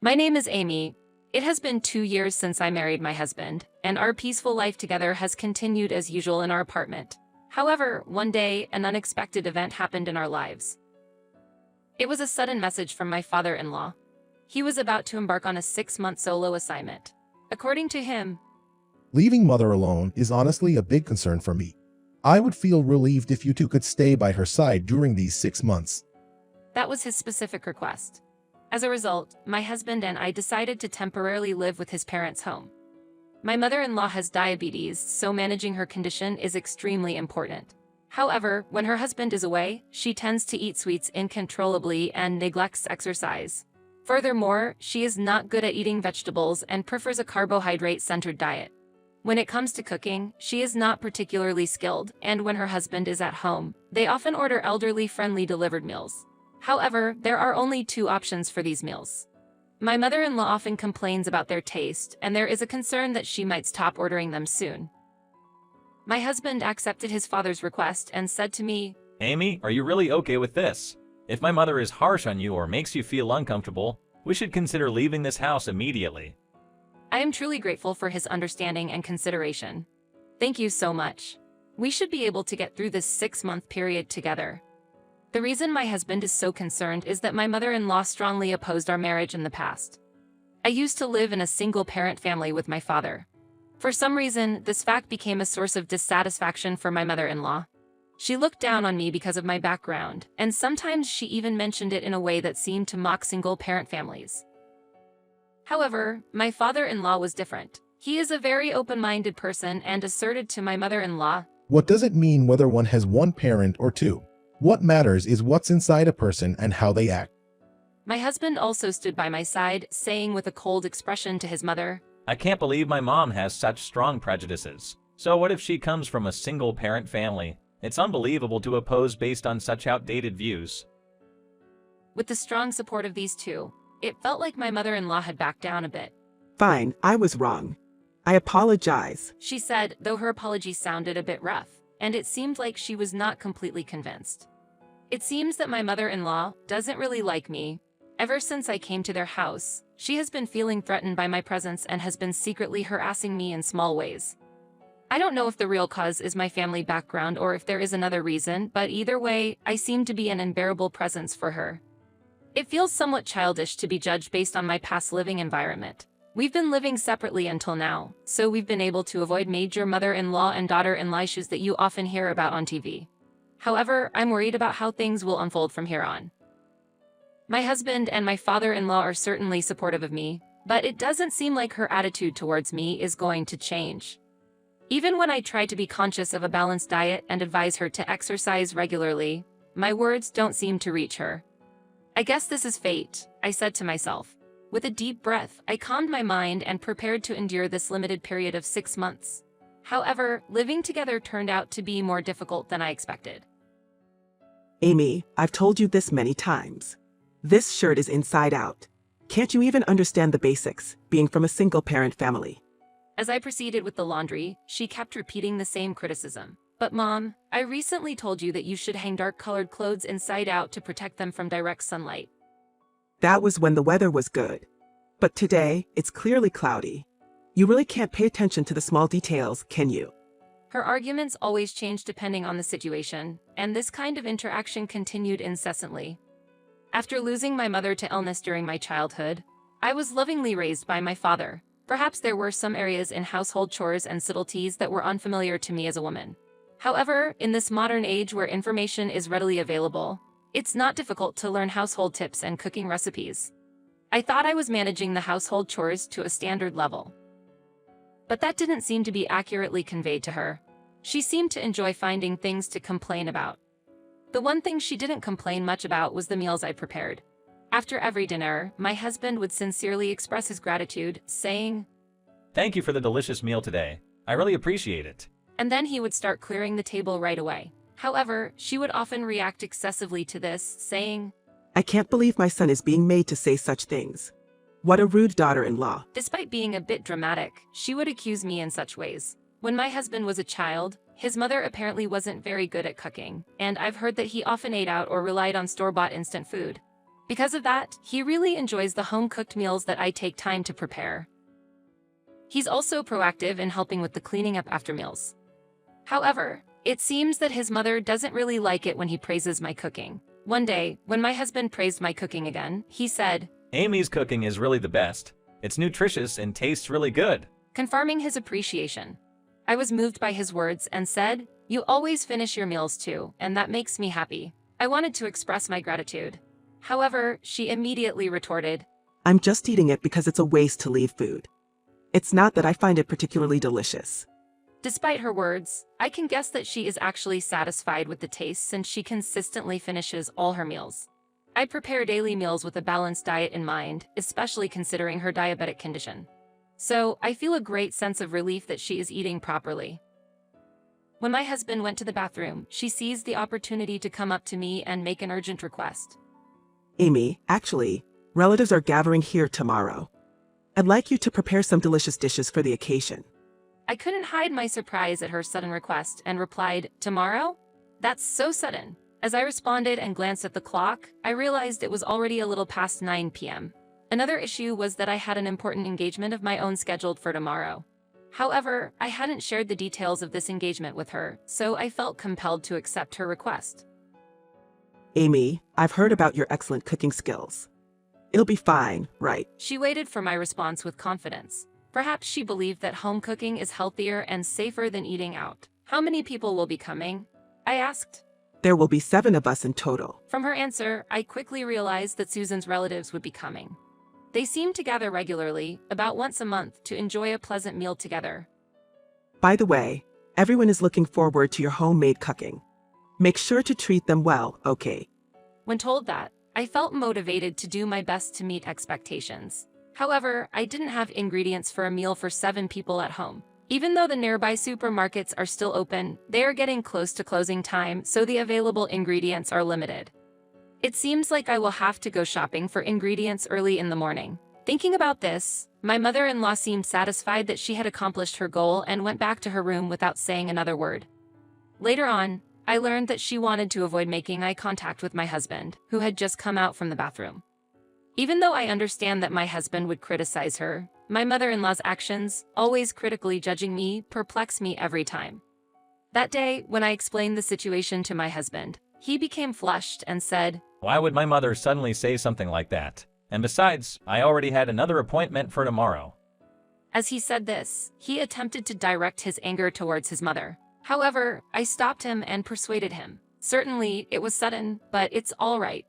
My name is Amy. It has been 2 years since I married my husband, and our peaceful life together has continued as usual in our apartment. However, one day, an unexpected event happened in our lives. It was a sudden message from my father-in-law. He was about to embark on a 6-month solo assignment. According to him, Leaving mother alone is honestly a big concern for me. I would feel relieved if you two could stay by her side during these 6 months. that was his specific request. As a result, my husband and I decided to temporarily live with his parents' home. My mother-in-law has diabetes, so managing her condition is extremely important. However, when her husband is away, she tends to eat sweets uncontrollably and neglects exercise. Furthermore, she is not good at eating vegetables and prefers a carbohydrate-centered diet. When it comes to cooking, she is not particularly skilled, and when her husband is at home, they often order elderly-friendly delivered meals. However, there are only 2 options for these meals. My mother-in-law often complains about their taste, and there is a concern that she might stop ordering them soon. My husband accepted his father's request and said to me, Amy, are you really okay with this? If my mother is harsh on you or makes you feel uncomfortable, we should consider leaving this house immediately. I am truly grateful for his understanding and consideration. Thank you so much. We should be able to get through this 6-month period together. The reason my husband is so concerned is that my mother-in-law strongly opposed our marriage in the past. I used to live in a single-parent family with my father. For some reason, this fact became a source of dissatisfaction for my mother-in-law. She looked down on me because of my background, and sometimes she even mentioned it in a way that seemed to mock single-parent families. However, my father-in-law was different. He is a very open-minded person and asserted to my mother-in-law, What does it mean whether one has one parent or two? What matters is what's inside a person and how they act. My husband also stood by my side, saying with a cold expression to his mother, I can't believe my mom has such strong prejudices. So what if she comes from a single-parent family? It's unbelievable to oppose based on such outdated views. With the strong support of these 2, it felt like my mother-in-law had backed down a bit. Fine, I was wrong. I apologize. She said, though her apology sounded a bit rough, and it seemed like she was not completely convinced. It seems that my mother-in-law doesn't really like me. Ever since I came to their house, she has been feeling threatened by my presence and has been secretly harassing me in small ways. I don't know if the real cause is my family background or if there is another reason, but either way, I seem to be an unbearable presence for her. It feels somewhat childish to be judged based on my past living environment. We've been living separately until now, so we've been able to avoid major mother-in-law and daughter-in-law issues that you often hear about on TV. However, I'm worried about how things will unfold from here on. My husband and my father-in-law are certainly supportive of me, but it doesn't seem like her attitude towards me is going to change. Even when I try to be conscious of a balanced diet and advise her to exercise regularly, my words don't seem to reach her. I guess this is fate, I said to myself. With a deep breath, I calmed my mind and prepared to endure this limited period of 6 months. However, living together turned out to be more difficult than I expected. Amy, I've told you this many times. This shirt is inside out. Can't you even understand the basics, being from a single-parent family? As I proceeded with the laundry, she kept repeating the same criticism. But Mom, I recently told you that you should hang dark-colored clothes inside out to protect them from direct sunlight. That was when the weather was good. But today, it's clearly cloudy. You really can't pay attention to the small details, can you? Her arguments always changed depending on the situation, and this kind of interaction continued incessantly. After losing my mother to illness during my childhood, I was lovingly raised by my father. Perhaps there were some areas in household chores and subtleties that were unfamiliar to me as a woman. However, in this modern age where information is readily available, it's not difficult to learn household tips and cooking recipes. I thought I was managing the household chores to a standard level. But that didn't seem to be accurately conveyed to her. She seemed to enjoy finding things to complain about. The one thing she didn't complain much about was the meals I prepared. After every dinner, my husband would sincerely express his gratitude, saying, Thank you for the delicious meal today. I really appreciate it. And then he would start clearing the table right away. However, she would often react excessively to this, saying, I can't believe my son is being made to say such things. What a rude daughter-in-law. Despite being a bit dramatic, she would accuse me in such ways. When my husband was a child, his mother apparently wasn't very good at cooking, and I've heard that he often ate out or relied on store-bought instant food. Because of that, he really enjoys the home-cooked meals that I take time to prepare. He's also proactive in helping with the cleaning up after meals. However, it seems that his mother doesn't really like it when he praises my cooking. One day, when my husband praised my cooking again, he said, Amy's cooking is really the best. It's nutritious and tastes really good. confirming his appreciation. I was moved by his words and said, "You always finish your meals too, and that makes me happy." I wanted to express my gratitude. However, she immediately retorted, I'm just eating it because it's a waste to leave food. It's not that I find it particularly delicious. Despite her words, I can guess that she is actually satisfied with the taste since she consistently finishes all her meals. I prepare daily meals with a balanced diet in mind, especially considering her diabetic condition. So, I feel a great sense of relief that she is eating properly. When my husband went to the bathroom, she seized the opportunity to come up to me and make an urgent request. Amy, actually, relatives are gathering here tomorrow. I'd like you to prepare some delicious dishes for the occasion. I couldn't hide my surprise at her sudden request and replied, "Tomorrow? That's so sudden." As I responded and glanced at the clock, I realized it was already a little past 9 p.m. Another issue was that I had an important engagement of my own scheduled for tomorrow. However, I hadn't shared the details of this engagement with her, so I felt compelled to accept her request. Amy, I've heard about your excellent cooking skills. It'll be fine, right? She waited for my response with confidence. Perhaps she believed that home cooking is healthier and safer than eating out. "How many people will be coming?" I asked. There will be 7 of us in total. From her answer, I quickly realized that Susan's relatives would be coming. They seemed to gather regularly, about once a month, to enjoy a pleasant meal together. By the way, everyone is looking forward to your homemade cooking. Make sure to treat them well, okay? When told that, I felt motivated to do my best to meet expectations. However, I didn't have ingredients for a meal for 7 people at home. Even though the nearby supermarkets are still open, they are getting close to closing time, so the available ingredients are limited. It seems like I will have to go shopping for ingredients early in the morning. Thinking about this, my mother-in-law seemed satisfied that she had accomplished her goal and went back to her room without saying another word. Later on, I learned that she wanted to avoid making eye contact with my husband, who had just come out from the bathroom. Even though I understand that my husband would criticize her, my mother-in-law's actions, always critically judging me, perplex me every time. That day, when I explained the situation to my husband, he became flushed and said, Why would my mother suddenly say something like that? And besides, I already had another appointment for tomorrow. As he said this, he attempted to direct his anger towards his mother. However, I stopped him and persuaded him. Certainly, it was sudden, but it's all right.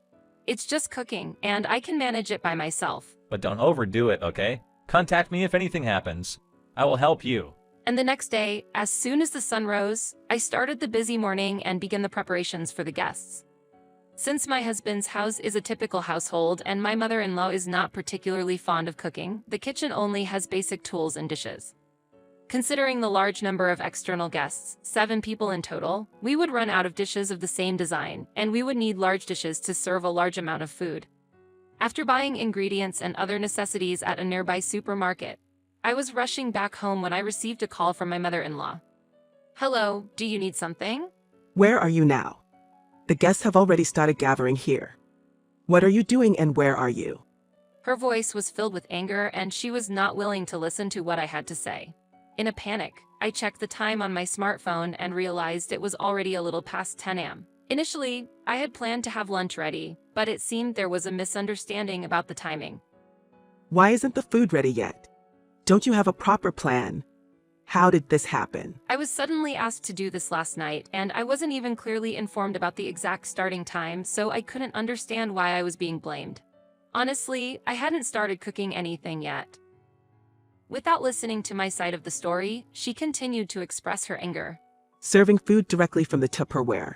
It's just cooking, and I can manage it by myself. But don't overdo it, okay? Contact me if anything happens. I will help you. And the next day, as soon as the sun rose, I started the busy morning and began the preparations for the guests. Since my husband's house is a typical household and my mother-in-law is not particularly fond of cooking, the kitchen only has basic tools and dishes. Considering the large number of external guests, 7 people in total, we would run out of dishes of the same design, and we would need large dishes to serve a large amount of food. After buying ingredients and other necessities at a nearby supermarket, I was rushing back home when I received a call from my mother-in-law. "Hello, do you need something?" Where are you now? The guests have already started gathering here. What are you doing and where are you? Her voice was filled with anger and she was not willing to listen to what I had to say. In a panic, I checked the time on my smartphone and realized it was already a little past 10 a.m. Initially, I had planned to have lunch ready, but it seemed there was a misunderstanding about the timing. Why isn't the food ready yet? Don't you have a proper plan? How did this happen? I was suddenly asked to do this last night, and I wasn't even clearly informed about the exact starting time, so I couldn't understand why I was being blamed. Honestly, I hadn't started cooking anything yet. Without listening to my side of the story, she continued to express her anger. Serving food directly from the Tupperware.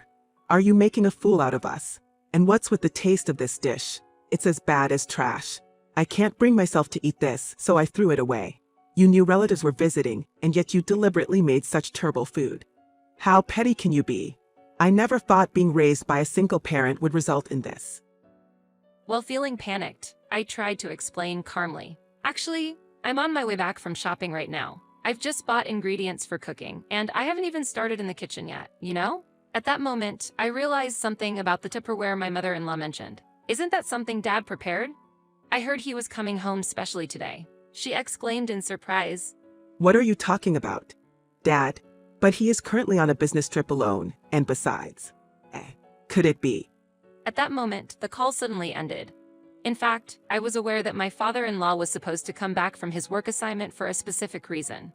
Are you making a fool out of us? And what's with the taste of this dish? It's as bad as trash. I can't bring myself to eat this, so I threw it away. You knew relatives were visiting, and yet you deliberately made such terrible food. How petty can you be? I never thought being raised by a single parent would result in this. While feeling panicked, I tried to explain calmly. Actually, I'm on my way back from shopping right now. I've just bought ingredients for cooking, and I haven't even started in the kitchen yet, you know? At that moment, I realized something about the Tupperware my mother-in-law mentioned. Isn't that something Dad prepared? I heard he was coming home specially today, she exclaimed in surprise. What are you talking about? Dad? But he is currently on a business trip alone, and besides. Could it be? At that moment, the call suddenly ended. In fact, I was aware that my father-in-law was supposed to come back from his work assignment for a specific reason.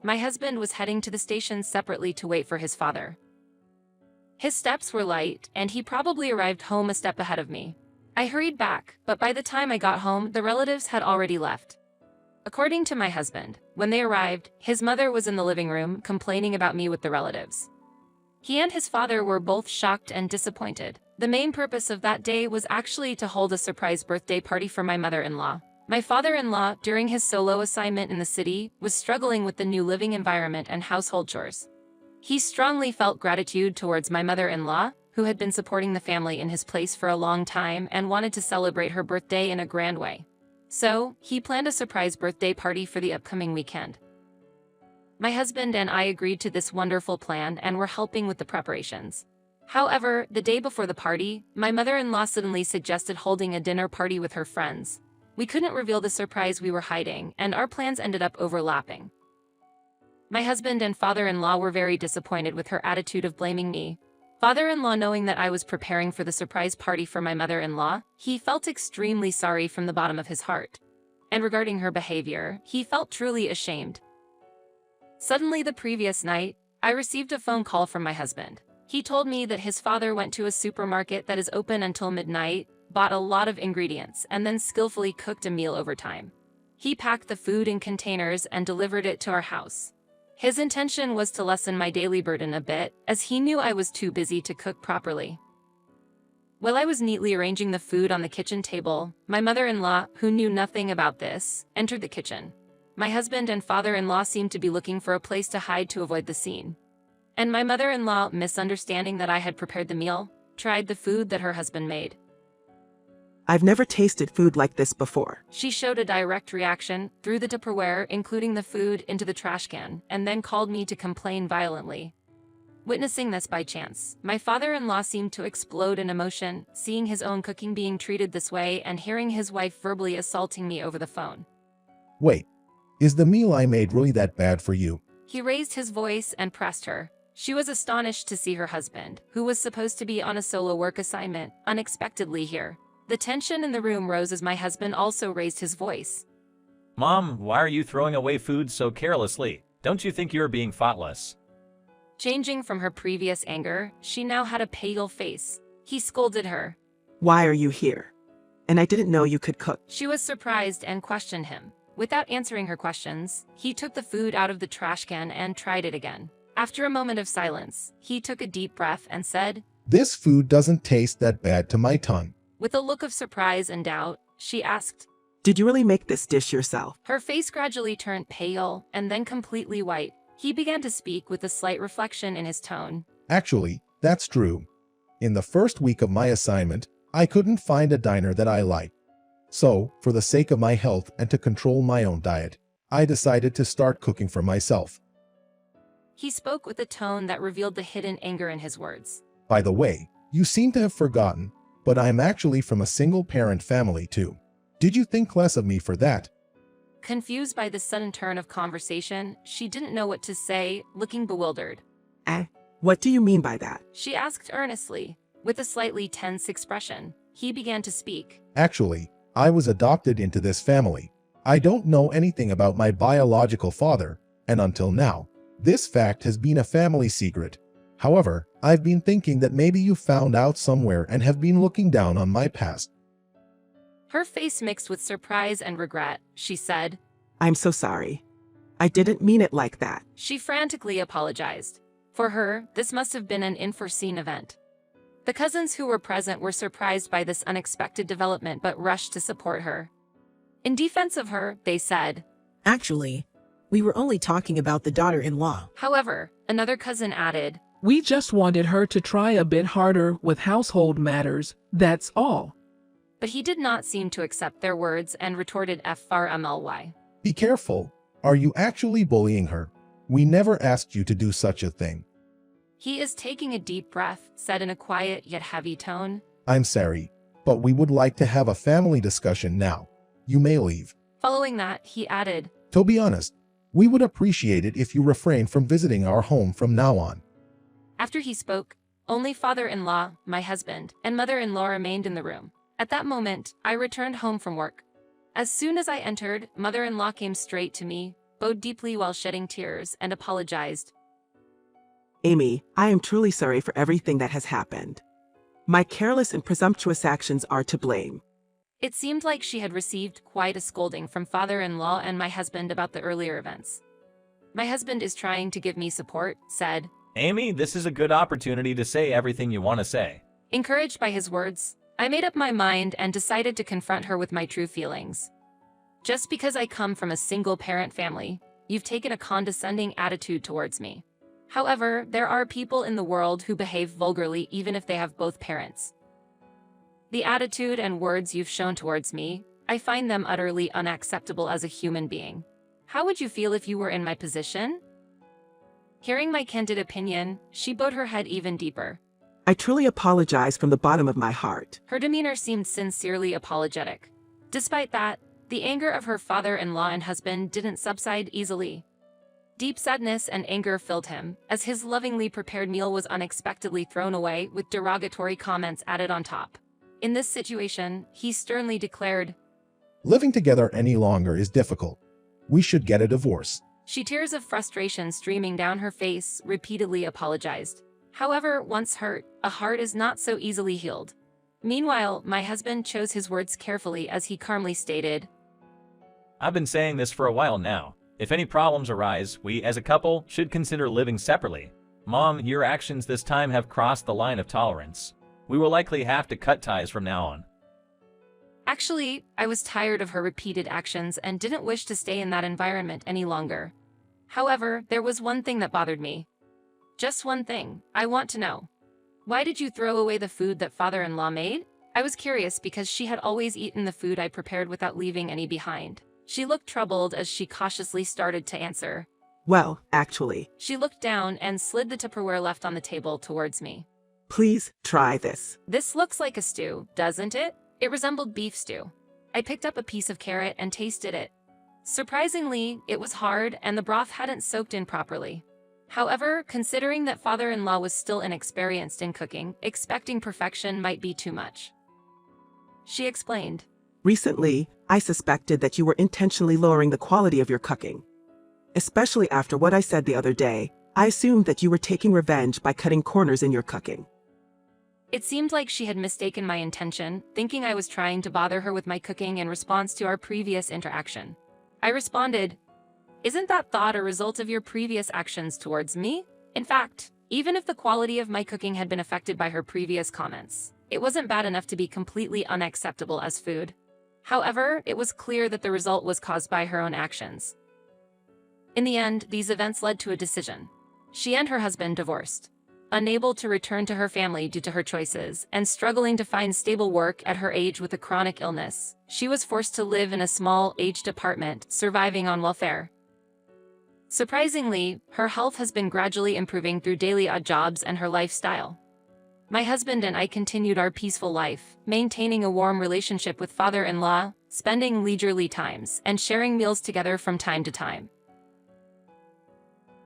My husband was heading to the station separately to wait for his father. His steps were light, and he probably arrived home a step ahead of me. I hurried back, but by the time I got home, the relatives had already left. According to my husband, when they arrived, his mother was in the living room complaining about me with the relatives. He and his father were both shocked and disappointed. The main purpose of that day was actually to hold a surprise birthday party for my mother-in-law. My father-in-law, during his solo assignment in the city, was struggling with the new living environment and household chores. He strongly felt gratitude towards my mother-in-law, who had been supporting the family in his place for a long time and wanted to celebrate her birthday in a grand way. So, he planned a surprise birthday party for the upcoming weekend. My husband and I agreed to this wonderful plan and were helping with the preparations. However, the day before the party, my mother-in-law suddenly suggested holding a dinner party with her friends. We couldn't reveal the surprise we were hiding, and our plans ended up overlapping. My husband and father-in-law were very disappointed with her attitude of blaming me. Father-in-law, knowing that I was preparing for the surprise party for my mother-in-law, he felt extremely sorry from the bottom of his heart. And regarding her behavior, he felt truly ashamed. Suddenly the previous night, I received a phone call from my husband. He told me that his father went to a supermarket that is open until midnight, bought a lot of ingredients, and then skillfully cooked a meal over time. He packed the food in containers and delivered it to our house. His intention was to lessen my daily burden a bit, as he knew I was too busy to cook properly. While I was neatly arranging the food on the kitchen table, my mother-in-law, who knew nothing about this, entered the kitchen. My husband and father-in-law seemed to be looking for a place to hide to avoid the scene. And my mother-in-law, misunderstanding that I had prepared the meal, tried the food that her husband made. I've never tasted food like this before. She showed a direct reaction, threw the Tupperware, including the food, into the trash can, and then called me to complain violently. Witnessing this by chance, my father-in-law seemed to explode in emotion, seeing his own cooking being treated this way and hearing his wife verbally assaulting me over the phone. Wait, is the meal I made really that bad for you? He raised his voice and pressed her. She was astonished to see her husband, who was supposed to be on a solo work assignment, unexpectedly here. The tension in the room rose as my husband also raised his voice. Mom, why are you throwing away food so carelessly? Don't you think you're being thoughtless? Changing from her previous anger, she now had a pale face. He scolded her. Why are you here? And I didn't know you could cook. She was surprised and questioned him. Without answering her questions, he took the food out of the trash can and tried it again. After a moment of silence, he took a deep breath and said, This food doesn't taste that bad to my tongue. With a look of surprise and doubt, she asked, Did you really make this dish yourself? Her face gradually turned pale and then completely white. He began to speak with a slight reflection in his tone. Actually, that's true. In the first week of my assignment, I couldn't find a diner that I liked. So, for the sake of my health and to control my own diet, I decided to start cooking for myself. He spoke with a tone that revealed the hidden anger in his words. By the way, you seem to have forgotten, but I'm actually from a single-parent family too. Did you think less of me for that? Confused by this sudden turn of conversation, she didn't know what to say, looking bewildered. What do you mean by that? She asked earnestly. With a slightly tense expression, he began to speak. Actually, I was adopted into this family. I don't know anything about my biological father, and until now, this fact has been a family secret. However, I've been thinking that maybe you found out somewhere and have been looking down on my past. Her face mixed with surprise and regret. She said, I'm so sorry. I didn't mean it like that. She frantically apologized. For her, this must have been an unforeseen event. The cousins who were present were surprised by this unexpected development but rushed to support her. In defense of her, they said, Actually, we were only talking about the daughter-in-law. However, another cousin added, We just wanted her to try a bit harder with household matters, that's all. But he did not seem to accept their words and retorted FRMLY. Be careful. Are you actually bullying her? We never asked you to do such a thing. He is taking a deep breath, said in a quiet yet heavy tone. I'm sorry, but we would like to have a family discussion now. You may leave. Following that, he added, To be honest, we would appreciate it if you refrain from visiting our home from now on. After he spoke, only father-in-law, my husband, and mother-in-law remained in the room. At that moment, I returned home from work. As soon as I entered, mother-in-law came straight to me, bowed deeply while shedding tears, and apologized. Amy, I am truly sorry for everything that has happened. My careless and presumptuous actions are to blame. It seemed like she had received quite a scolding from father-in-law and my husband about the earlier events. My husband is trying to give me support, said. Amy, this is a good opportunity to say everything you want to say. Encouraged by his words, I made up my mind and decided to confront her with my true feelings. Just because I come from a single-parent family, you've taken a condescending attitude towards me. However, there are people in the world who behave vulgarly even if they have both parents. The attitude and words you've shown towards me, I find them utterly unacceptable as a human being. How would you feel if you were in my position? Hearing my candid opinion, she bowed her head even deeper. I truly apologize from the bottom of my heart. Her demeanor seemed sincerely apologetic. Despite that, the anger of her father-in-law and husband didn't subside easily. Deep sadness and anger filled him, as his lovingly prepared meal was unexpectedly thrown away with derogatory comments added on top. In this situation, he sternly declared, Living together any longer is difficult. We should get a divorce. She, tears of frustration streaming down her face, repeatedly apologized. However, once hurt, a heart is not so easily healed. Meanwhile, my husband chose his words carefully as he calmly stated, I've been saying this for a while now. If any problems arise, we as a couple should consider living separately. Mom, your actions this time have crossed the line of tolerance. We will likely have to cut ties from now on. Actually, I was tired of her repeated actions and didn't wish to stay in that environment any longer. However, there was one thing that bothered me. Just one thing. I want to know. Why did you throw away the food that father-in-law made? I was curious because she had always eaten the food I prepared without leaving any behind. She looked troubled as she cautiously started to answer. Well, actually, She looked down and slid the Tupperware left on the table towards me. please try this. This looks like a stew, doesn't it? It resembled beef stew. I picked up a piece of carrot and tasted it. Surprisingly, it was hard and the broth hadn't soaked in properly. However, considering that father-in-law was still inexperienced in cooking, expecting perfection might be too much. She explained. Recently, I suspected that you were intentionally lowering the quality of your cooking. Especially after what I said the other day, I assumed that you were taking revenge by cutting corners in your cooking. It seemed like she had mistaken my intention, thinking I was trying to bother her with my cooking in response to our previous interaction. I responded, Isn't that thought a result of your previous actions towards me? In fact, even if the quality of my cooking had been affected by her previous comments, it wasn't bad enough to be completely unacceptable as food. However, it was clear that the result was caused by her own actions. In the end, these events led to a decision. She and her husband divorced. Unable to return to her family due to her choices, and struggling to find stable work at her age with a chronic illness, she was forced to live in a small, aged apartment, surviving on welfare. Surprisingly, her health has been gradually improving through daily odd jobs and her lifestyle. My husband and I continued our peaceful life, maintaining a warm relationship with father-in-law, spending leisurely times, and sharing meals together from time to time.